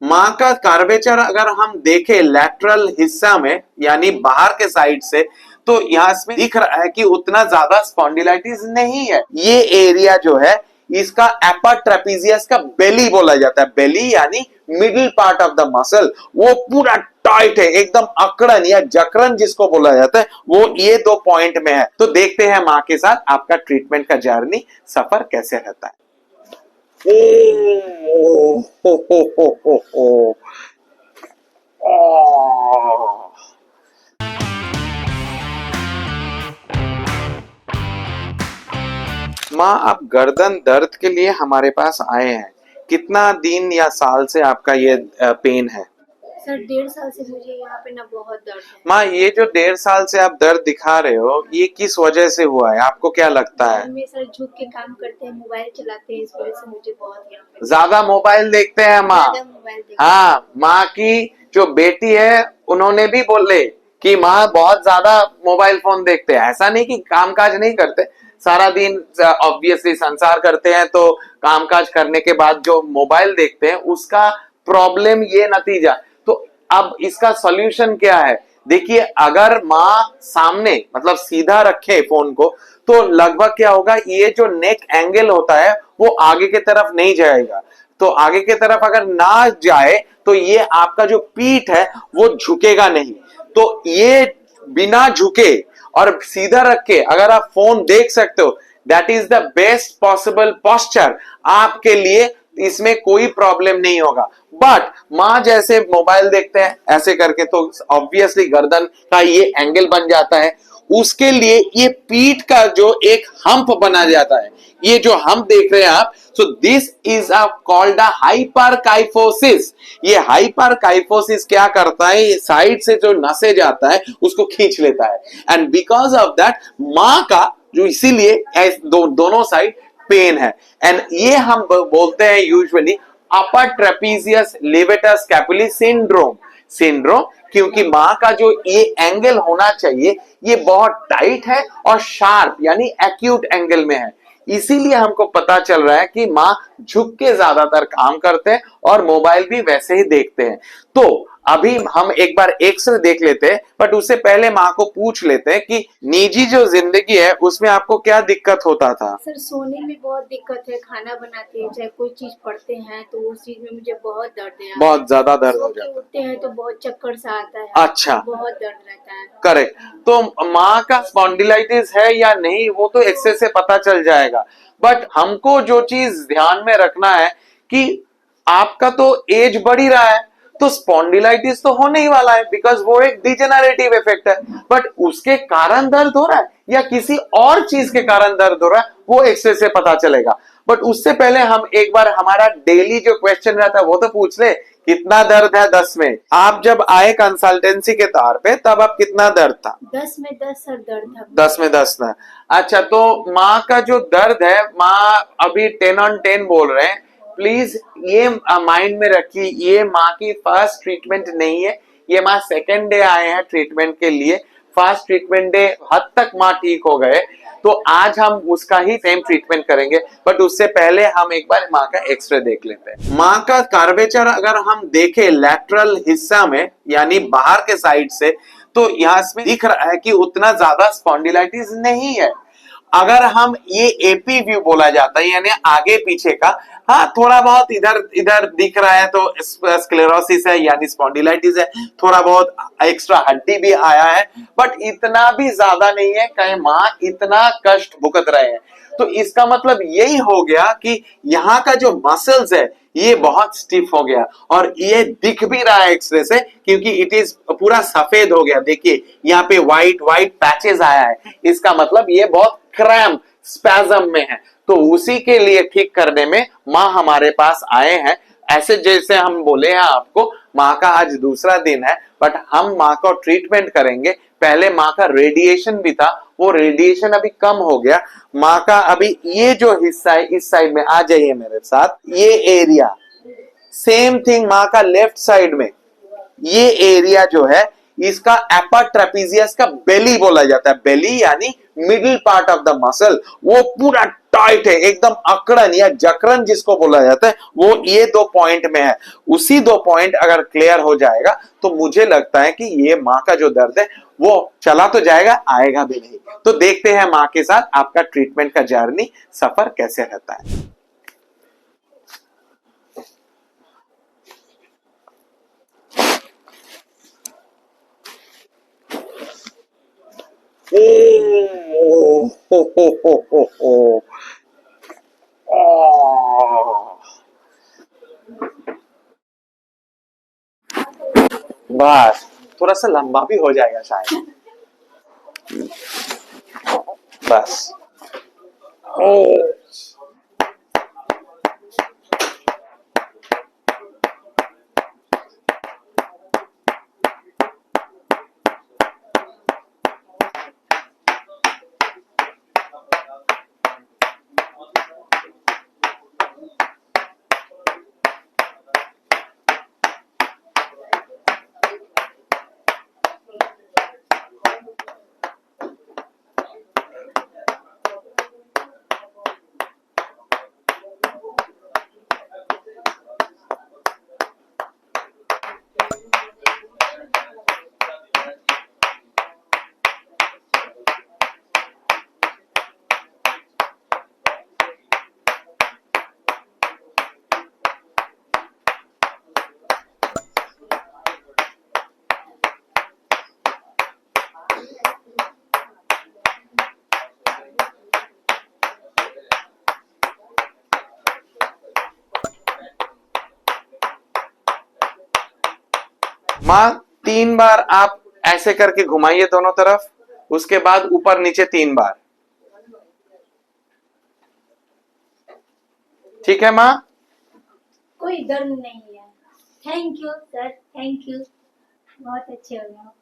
माँ का कार्वेचर अगर हम देखें लैटरल हिस्सा में यानी बाहर के साइड से, तो यहाँ इसमें दिख रहा है कि उतना ज्यादा स्पॉन्डिलाइटिस नहीं है। ये एरिया जो है इसका अपर ट्रेपेजियस का बेली बोला जाता है। बेली यानी middle part of the muscle, वो पूरा टाइट है, एकदम अकड़न या जकड़न जिसको बोला जाता है, वो ये 2 पॉइंट में है। तो देखते हैं माँ के साथ आपका ट्रीटमेंट का जर्नी सफर कैसे रहता है। हो। माँ, आप गर्दन दर्द के लिए हमारे पास आए हैं। कितना दिन या साल से आपका ये पेन है? सर 1.5 साल से मुझे यहाँ पे ना बहुत दर्द है। माँ, ये जो 1.5 साल से आप दर्द दिखा रहे हो, ये किस वजह से हुआ है, आपको क्या लगता है? में सर झुक के काम करते हैं, मोबाइल चलाते हैं, इस वजह से मुझे बहुत यहाँ पे ज्यादा मोबाइल देखते हैं माँ। हाँ, माँ की जो बेटी है उन्होंने भी बोले कि माँ बहुत ज्यादा मोबाइल फोन देखते हैं। ऐसा नहीं कि कामकाज नहीं करते, सारा दिन ऑब्वियसली संसार करते हैं, तो कामकाज करने के बाद जो मोबाइल देखते हैं उसका प्रॉब्लम ये नतीजा। तो अब इसका सॉल्यूशन क्या है? देखिए, अगर माँ सामने मतलब सीधा रखे फोन को, तो लगभग क्या होगा, ये जो नेक एंगल होता है वो आगे की तरफ नहीं जाएगा। तो आगे की तरफ अगर ना जाए तो ये आपका जो पीठ है वो झुकेगा नहीं। तो ये बिना झुके और सीधा रख के अगर आप फोन देख सकते हो, that is the best possible posture आपके लिए। इसमें कोई प्रॉब्लम नहीं होगा। बट माँ जैसे मोबाइल देखते हैं ऐसे करके, तो ऑब्वियसली गर्दन का ये एंगल बन जाता है। उसके लिए ये पीठ का जो एक हम्प बना जाता है, ये जो हम देख रहे हैं आप, सो दिस इज कॉल्ड हाइपरकाइफोसिस। ये हाइपरकाइफोसिस क्या करता है, साइड से जो नसे जाता है उसको खींच लेता है, एंड बिकॉज ऑफ दैट माँ का जो इसीलिए दोनों साइड पेन है। एंड ये हम बोलते हैं यूजुअली अपर ट्रेपेजियस लेवेटर स्कैपुली सिंड्रोम, क्योंकि माँ का जो ये एंगल होना चाहिए ये बहुत टाइट है और शार्प यानी एक्यूट एंगल में है। इसीलिए हमको पता चल रहा है कि माँ झुक के ज्यादातर काम करते हैं और मोबाइल भी वैसे ही देखते हैं। तो अभी हम एक बार एक्सरे देख लेते हैं, बट उससे पहले माँ को पूछ लेते हैं कि निजी जो जिंदगी है उसमें आपको क्या दिक्कत होता था? सर सोने में बहुत दिक्कत है, खाना बनाते हैं चाहे कोई चीज पढ़ते हैं तो उस चीज में मुझे बहुत दर्द है। बहुत ज्यादा दर्द हो जाता है। उठते हैं तो बहुत चक्कर सा आता है। अच्छा, बहुत दर्द रहता है। करेक्ट। तो माँ का स्पॉन्डिलाइटिस है या नहीं वो तो एक्सरे से पता चल जाएगा, बट हमको जो चीज ध्यान में रखना है कि आपका तो एज बढ़ ही रहा है, तो स्पॉन्डिलाइटिस तो होने ही वाला है, बिकॉज वो एक डिजेनरेटिव इफेक्ट है। बट उसके कारण दर्द हो रहा है या किसी और चीज के कारण दर्द हो रहा है, वो एक्सरे से पता चलेगा। बट उससे पहले हम एक बार हमारा डेली जो क्वेश्चन रहता है वो तो पूछ ले, कितना दर्द है 10 में? आप जब आए कंसल्टेंसी के तौर पे तब आप कितना दर्द था? 10 में 10 सर दर्द था। 10 में 10 था। अच्छा, तो माँ का जो दर्द है, माँ अभी 10 on 10 बोल रहे हैं। प्लीज ये माइंड में रखिए, ये माँ की फर्स्ट ट्रीटमेंट नहीं है, ये माँ सेकेंड डे आए हैं ट्रीटमेंट के लिए। फर्स्ट ट्रीटमेंट डे हद तक माँ ठीक हो गए, तो आज हम उसका ही सेम ट्रीटमेंट करेंगे। बट उससे पहले हम एक बार माँ का एक्सरे देख लेते हैं। माँ का कार्वेचर अगर हम देखें लैटरल हिस्सा में यानी बाहर के साइड से, तो यहाँ इसमें दिख रहा है कि उतना ज्यादा स्पॉन्डिलाइटिस नहीं है। अगर हम ये एपी व्यू बोला जाता है यानी आगे पीछे का, हाँ थोड़ा बहुत इधर इधर दिख रहा है तो स्क्लेरोसिस है यानी स्पॉन्डिलाइटिस है, थोड़ा बहुत एक्स्ट्रा हड्डी भी आया है, बट इतना भी ज्यादा नहीं है कहीं माँ इतना कष्ट भुगत रहे हैं। तो इसका मतलब यही हो गया कि यहाँ का जो मसल्स है ये बहुत स्टिफ हो गया, और ये दिख भी रहा है एक्सरे से क्योंकि इट इज पूरा सफेद हो गया। देखिए यहाँ पे व्हाइट व्हाइट पैचेस आया है, इसका मतलब ये बहुत क्रैम्प स्पैज्म में है। तो उसी के लिए ठीक करने में माँ हमारे पास आए हैं। ऐसे जैसे हम बोले हैं आपको, माँ का आज दूसरा दिन है, बट हम माँ को ट्रीटमेंट करेंगे। पहले माँ का रेडिएशन भी था, वो रेडिएशन अभी कम हो गया। माँ का अभी ये जो हिस्सा है, इस साइड में आ जाइए मेरे साथ, ये एरिया सेम थिंग माँ का लेफ्ट साइड में, ये एरिया जो है इसका अपर ट्रेपेजियस का बेली बोला जाता है। बेली यानी middle part of the muscle, वो पूरा टाइट है, एकदम अकड़न या जकड़न जिसको बोला जाता है, वो ये 2 पॉइंट में है। उसी 2 पॉइंट अगर क्लियर हो जाएगा तो मुझे लगता है कि ये माँ का जो दर्द है वो चला तो जाएगा, आएगा भी नहीं। तो देखते हैं माँ के साथ आपका ट्रीटमेंट का जर्नी, सफर कैसे रहता है। ओ, हो। बस थोड़ा सा लंबा भी हो जाएगा शायद। बस ओ, माँ 3 बार आप ऐसे करके घुमाइए दोनों तरफ, उसके बाद ऊपर नीचे 3 बार। ठीक है माँ? कोई दर्द नहीं है। Thank you sir, thank you, बहुत अच्छे हो गए।